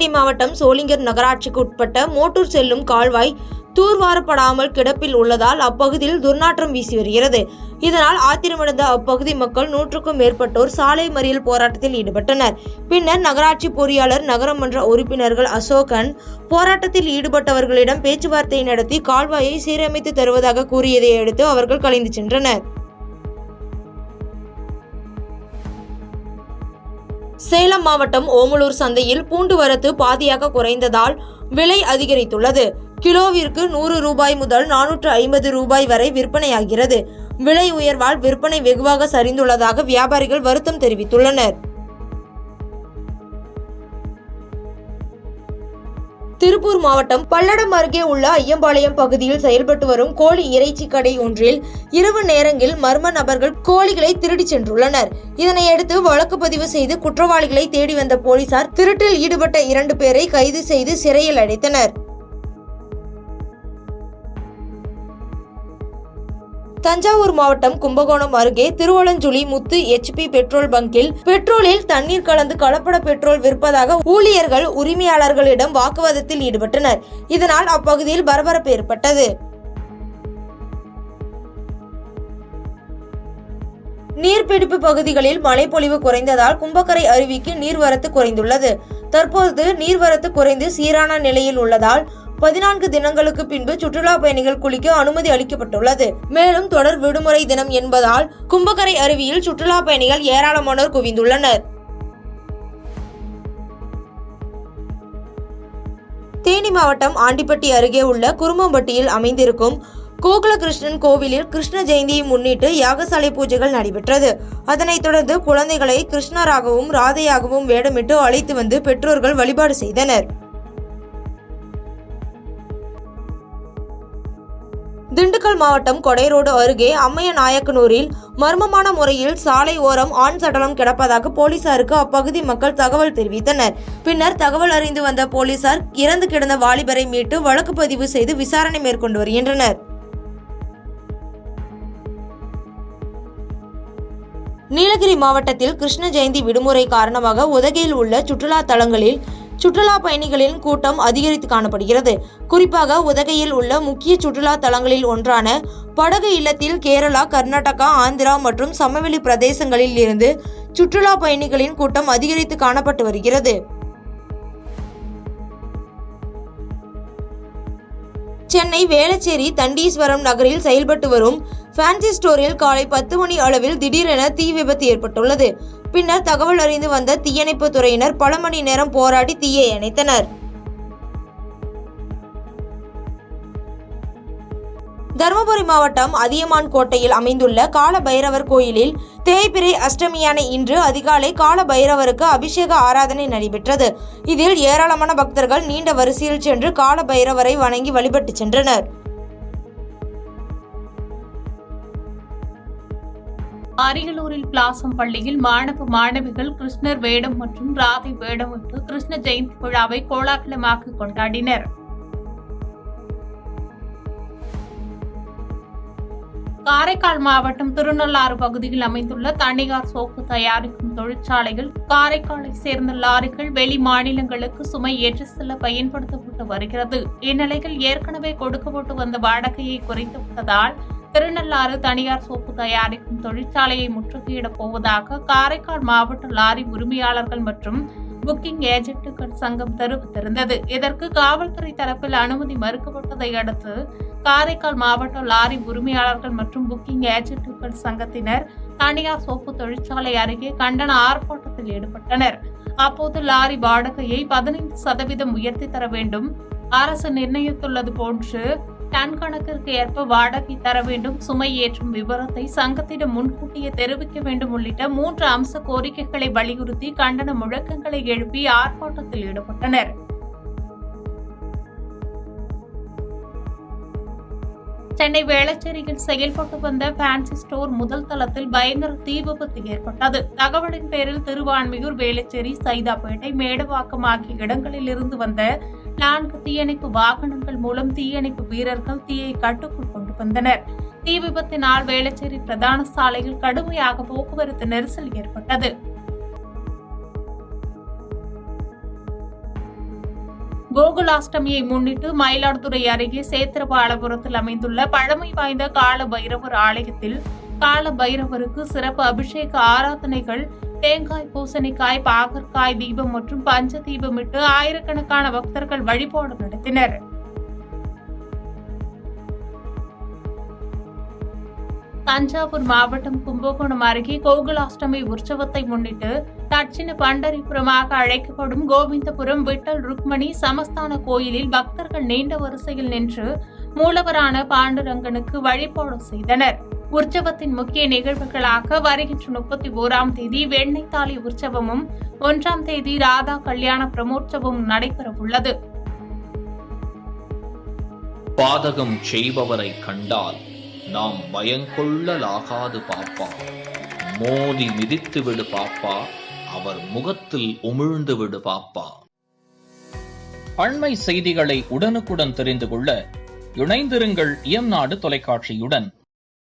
தேனி மாவட்டம் சோளிங்கர் நகராட்சிக்கு உட்பட்ட மோட்டூர் செல்லும் கால்வாய் தூர்வாரப்படாமல் கிடப்பில் உள்ளதால் அப்பகுதியில் துர்நாற்றம் வீசி வருகிறது. இதனால் ஆத்திரமடைந்த அப்பகுதி மக்கள் 100க்கும் மேற்பட்டோர் சாலை மறியல் போராட்டத்தில் ஈடுபட்டனர். பின்னர் நகராட்சி பொறியாளர், நகரமன்ற உறுப்பினர்கள் அசோகன் போராட்டத்தில் ஈடுபட்டவர்களிடம் பேச்சுவார்த்தை நடத்தி கால்வாயை சீரமைத்து தருவதாக கூறியதை அடுத்து அவர்கள் கலைந்து சென்றனர். சேலம் மாவட்டம் ஓமலூர் சந்தையில் பூண்டு வரத்து பாதியாக குறைந்ததால் விலை அதிகரித்துள்ளது. கிலோவிற்கு 100 ரூபாய் முதல் 450 ரூபாய் வரை விற்பனையாகிறது. விலை உயர்வால் விற்பனை வெகுவாக சரிந்துள்ளதாக வியாபாரிகள் வருத்தம் தெரிவித்துள்ளனர். திருப்பூர் மாவட்டம் பல்லடம் அருகே உள்ள ஐயம்பாளையம் பகுதியில் செயல்பட்டு வரும் கோழி இறைச்சி கடை ஒன்றில் இரவு நேரங்களில் மர்ம நபர்கள் கோழிகளை திருடி சென்றுள்ளனர். இதனையடுத்து வழக்கு பதிவு செய்து குற்றவாளிகளை தேடி வந்த போலீசார் திருட்டில் ஈடுபட்ட 2 பேரை கைது செய்து சிறையில் அடைத்தனர். தஞ்சாவூர் மாவட்டம் கும்பகோணம் அருகே திருவலஞ்சுழி முத்து HP பெட்ரோல் பங்கில் பெட்ரோலில் தண்ணீர் கலந்து கலப்பட பெட்ரோல் விற்பதாக ஊழியர்கள் உரிமையாளர்களிடம் வாக்குவாதத்தில் ஈடுபட்டனர். இதனால் அப்பகுதியில் பரபரப்பு ஏற்பட்டது. நீர்பிடிப்பு பகுதிகளில் மழைப்பொழிவு குறைந்ததால் கும்பக்கரை அருவிக்கு நீர்வரத்து குறைந்துள்ளது. தற்போது நீர்வரத்து குறைந்து சீரான நிலையில் உள்ளதால் 14 தினங்களுக்கு பின்பு சுற்றுலா பயணிகள் குளிக்க அனுமதி அளிக்கப்பட்டுள்ளது. மேலும் தொடர் விடுமுறை தினம் என்பதால் கும்பக்கரை அருவியில் சுற்றுலா பயணிகள் ஏராளமானோர் குவிந்துள்ளனர். தேனி மாவட்டம் ஆண்டிப்பட்டி அருகே உள்ள குருமம்பட்டியில் அமைந்திருக்கும் கோகுலகிருஷ்ணன் கோவிலில் கிருஷ்ண ஜெயந்தியை முன்னிட்டு யாகசாலை பூஜைகள் நடைபெற்றது. அதனைத் தொடர்ந்து குழந்தைகளை கிருஷ்ணராகவும் ராதையாகவும் வேடமிட்டு அழைத்து வந்து பெற்றோர்கள் வழிபாடு செய்தனர். திண்டுக்கல் மாவட்டம் கொடைரோடு அருகே அம்மையநாயக்கனூரில் மர்மமான முறையில் சாலை ஓரம் ஆண் சடலம் கிடப்பதாக போலீசாருக்கு அப்பகுதி மக்கள் தகவல் தெரிவித்தனர். பின்னர் தகவல் அறிந்து வந்த போலீசார் இறந்து கிடந்த வாலிபரை மீட்டு வழக்கு பதிவு செய்து விசாரணை மேற்கொண்டு வருகின்றனர். நீலகிரி மாவட்டத்தில் கிருஷ்ண ஜெயந்தி விடுமுறை காரணமாக உதகையில் உள்ள சுற்றுலா தலங்களில் சுற்றுலா பயணிகளின் கூட்டம் அதிகரித்து காணப்படுகிறது. குறிப்பாக உதகையில் உள்ள முக்கிய சுற்றுலா தலங்களில் ஒன்றான படகு இல்லத்தில் கேரளா, கர்நாடகா, ஆந்திரா மற்றும் சமவெளி பிரதேசங்களில் இருந்து சுற்றுலா பயணிகளின் கூட்டம் அதிகரித்து காணப்பட்டு வருகிறது. சென்னை வேளச்சேரி தண்டீஸ்வரம் நகரில் செயல்பட்டு வரும் ஃபேன்சி ஸ்டோரில் காலை 10 மணி அளவில் திடீரென தீ விபத்து ஏற்பட்டுள்ளது. பின்னர் தகவல் அறிந்து வந்த தீயணைப்பு துறையினர் பல மணி நேரம் போராடி தீயை அணைத்தனர். தருமபுரி மாவட்டம் அதியமான் கோட்டையில் அமைந்துள்ள கால பைரவர் கோயிலில் தேய்பிறை அஷ்டமியான இன்று அதிகாலை கால பைரவருக்கு அபிஷேக ஆராதனை நடைபெற்றது. இதில் ஏராளமான பக்தர்கள் நீண்ட வரிசையில் சென்று கால பைரவரை வணங்கி வழிபட்டு சென்றனர். அரியலூரில் பிளாசம் பள்ளியில் மாணவிகள் கிருஷ்ணர் வேடம் மற்றும் ராதை வேடமிட்டு கிருஷ்ண ஜெயந்தி விழாவை கோலாகலமாக கொண்டாடினர். காரைக்கால் மாவட்டம் திருநள்ளாறு பகுதியில் அமைந்துள்ள தனியார் சோப்பு தயாரிக்கும் தொழிற்சாலையில் காரைக்காலை சேர்ந்த லாரிகள் வெளி மாநிலங்களுக்கு சுமை ஏற்றி செல்ல பயன்படுத்தப்பட்டு வருகிறது. இந்நிலையில் ஏற்கனவே கொடுக்கப்பட்டு வந்த வாடகையை குறைத்துவிட்டதால் திருநள்ளாறு தனியார் சோப்பு தயாரிக்கும் தொழிற்சாலையை முற்றுகையிடப் போவதாக காரைக்கால் மாவட்ட லாரி உரிமையாளர்கள் மற்றும் புக்கிங் ஏஜென்ட்டுகள் சங்கம் தெரிவித்திருந்தது. இதற்கு காவல்துறை தரப்பில் அனுமதி மறுக்கப்பட்டதை அடுத்து காரைக்கால் மாவட்ட லாரி உரிமையாளர்கள் மற்றும் புக்கிங் ஏஜென்ட்டுகள் சங்கத்தினர் தனியார் சோப்பு தொழிற்சாலை அருகே கண்டன ஆர்ப்பாட்டத்தில் ஈடுபட்டனர். அப்போது லாரி வாடகையை 15% உயர்த்தி தர வேண்டும், அரசு நிர்ணயித்துள்ளது போன்று டன் கணக்கிற்கு ஏற்ப வாடகை தர வேண்டும், சுமை ஏற்றும் விவரத்தை சங்கத்திடம் முன்கூட்டியே தெரிவிக்க வேண்டும் உள்ளிட்ட 3 அம்ச கோரிக்கைகளை வலியுறுத்தி கண்டன முழக்கங்களை எழுப்பி ஆர்ப்பாட்டத்தில் ஈடுபட்டனர். சென்னை வேளச்சேரியில் செயல்பட்டு வந்த ஃபேன்சி ஸ்டோர் முதல் தளத்தில் பயங்கர தீ விபத்து ஏற்பட்டது. தகவலின் பேரில் திருவான்மியூர், வேளச்சேரி, சைதாப்பேட்டை, மேடவாக்கம் ஆகிய இடங்களில் இருந்து வந்த 4 தீயணைப்பு வாகனங்கள் மூலம் தீயணைப்பு வீரர்கள் தீயை கட்டுக்குள் கொண்டு வந்தனர். தீ விபத்தினால் வேளச்சேரி பிரதான சாலையில் கடுமையாக போக்குவரத்து நெரிசல் ஏற்பட்டது. கோகுலாஷ்டமியை முன்னிட்டு மயிலாடுதுறை அருகே சேத்திரபாலபுரத்தில் அமைந்துள்ள பழமை வாய்ந்த கால பைரவர் ஆலயத்தில் கால பைரவருக்கு சிறப்பு அபிஷேக ஆராதனைகள், தேங்காய், பூசணிக்காய், பாகற்காய் தீபம் மற்றும் பஞ்ச தீபமிட்டு ஆயிரக்கணக்கான பக்தர்கள் வழிபாடு நடத்தினர். தஞ்சாவூர் மாவட்டம் கும்பகோணம் அருகே கோகுலாஷ்டமி உற்சவத்தை முன்னிட்டு தட்சிண பண்டரிபுரமாக அழைக்கப்படும் கோவிந்தபுரம் விட்டல் ருக்மணி சமஸ்தான கோயிலில் பக்தர்கள் நீண்ட வரிசையில் நின்று மூலவரான பாண்டுரங்கனுக்கு வழிபாடு செய்தனர். உற்சவத்தின் முக்கிய நிகழ்வுகளாக வருகின்ற 31ஆம் தேதி வெண்ணெய் தாலி உற்சவமும் 1ஆம் தேதி ராதா கல்யாண பிரமோற்சவமும் நடைபெறவுள்ளது. பாதகம் செய்பவரை கண்டால் நாம் பயங்கொள்ளலாகாது பாப்பா, மோதி மிதித்து விடு பாப்பா, அவர் முகத்தில் உமிழ்ந்து விடு பாப்பா. அண்மை செய்திகளை உடனுக்குடன் தெரிந்து கொள்ள இணைந்திருங்கள் இயம்நாடு தொலைக்காட்சியுடன்.